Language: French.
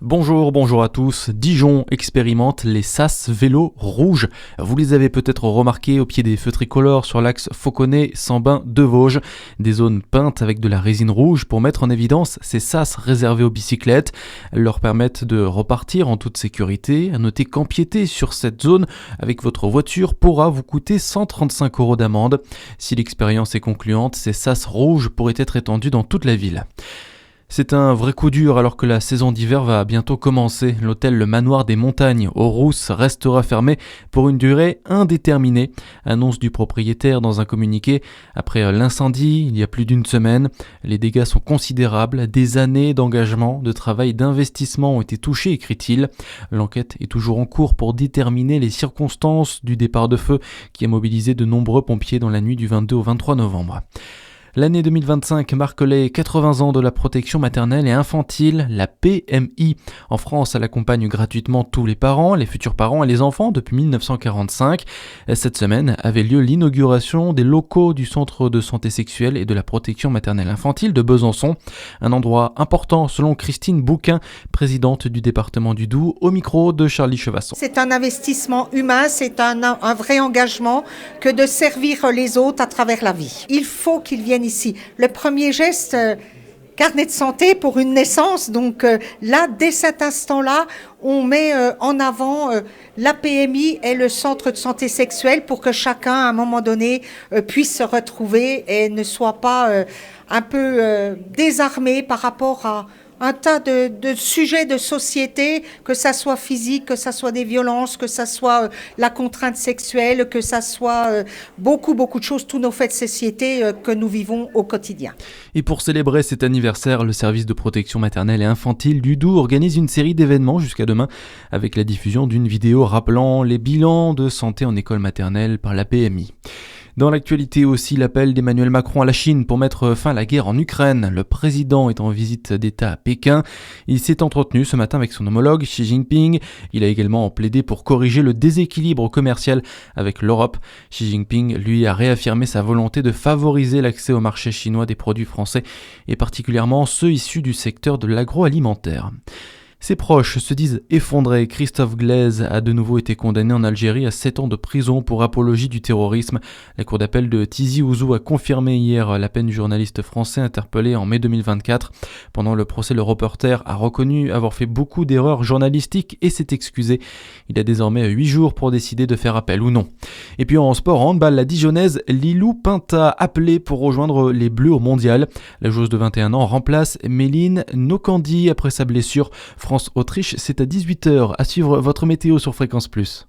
Bonjour à tous. Dijon expérimente les sas vélos rouges. Vous les avez peut-être remarqués au pied des feux tricolores sur l'axe Fauconnet-Sambin de Vosges. Des zones peintes avec de la résine rouge pour mettre en évidence ces sas réservés aux bicyclettes. Elles leur permettent de repartir en toute sécurité. À noter qu'empiéter sur cette zone avec votre voiture pourra vous coûter 135 € d'amende. Si l'expérience est concluante, ces sas rouges pourraient être étendus dans toute la ville. C'est un vrai coup dur alors que la saison d'hiver va bientôt commencer. L'hôtel Le Manoir des Montagnes aux Rousses restera fermé pour une durée indéterminée. Annonce du propriétaire dans un communiqué. Après l'incendie, il y a plus d'une semaine, les dégâts sont considérables. Des années d'engagement, de travail, d'investissement ont été touchées, écrit-il. L'enquête est toujours en cours pour déterminer les circonstances du départ de feu qui a mobilisé de nombreux pompiers dans la nuit du 22 au 23 novembre. L'année 2025 marque les 80 ans de la protection maternelle et infantile, la PMI. En France, elle accompagne gratuitement tous les parents, les futurs parents et les enfants depuis 1945. Cette semaine avait lieu l'inauguration des locaux du Centre de santé sexuelle et de la protection maternelle infantile de Besançon. Un endroit important selon Christine Bouquin, présidente du département du Doubs, au micro de Charlie Chevasson. C'est un investissement humain, c'est un vrai engagement que de servir les autres à travers la vie. Il faut qu'ils viennent ici. Le premier geste, carnet de santé pour une naissance. Donc là, dès cet instant-là, on met en avant la PMI et le centre de santé sexuelle pour que chacun, à un moment donné, puisse se retrouver et ne soit pas un peu désarmé par rapport à un tas de sujets de société, que ça soit physique, que ça soit des violences, que ça soit la contrainte sexuelle, que ça soit beaucoup de choses, tous nos faits de société que nous vivons au quotidien. Et pour célébrer cet anniversaire, le service de protection maternelle et infantile du Doubs organise une série d'événements jusqu'à demain avec la diffusion d'une vidéo rappelant les bilans de santé en école maternelle par la PMI. Dans l'actualité aussi, l'appel d'Emmanuel Macron à la Chine pour mettre fin à la guerre en Ukraine. Le président est en visite d'État à Pékin. Il s'est entretenu ce matin avec son homologue Xi Jinping. Il a également plaidé pour corriger le déséquilibre commercial avec l'Europe. Xi Jinping, lui, a réaffirmé sa volonté de favoriser l'accès au marché chinois des produits français et particulièrement ceux issus du secteur de l'agroalimentaire. Ses proches se disent effondrés. Christophe Glaise a de nouveau été condamné en Algérie à 7 ans de prison pour apologie du terrorisme. La cour d'appel de Tizi Ouzou a confirmé hier la peine du journaliste français interpellé en mai 2024. Pendant le procès, le reporter a reconnu avoir fait beaucoup d'erreurs journalistiques et s'est excusé. Il a désormais 8 jours pour décider de faire appel ou non. Et puis en sport, en handball, la Dijonnaise Lilou Pinta appelée pour rejoindre les Bleus au Mondial. La joueuse de 21 ans remplace Méline Nokandi après sa blessure. France-Autriche, c'est à 18h. À suivre votre météo sur Fréquence Plus.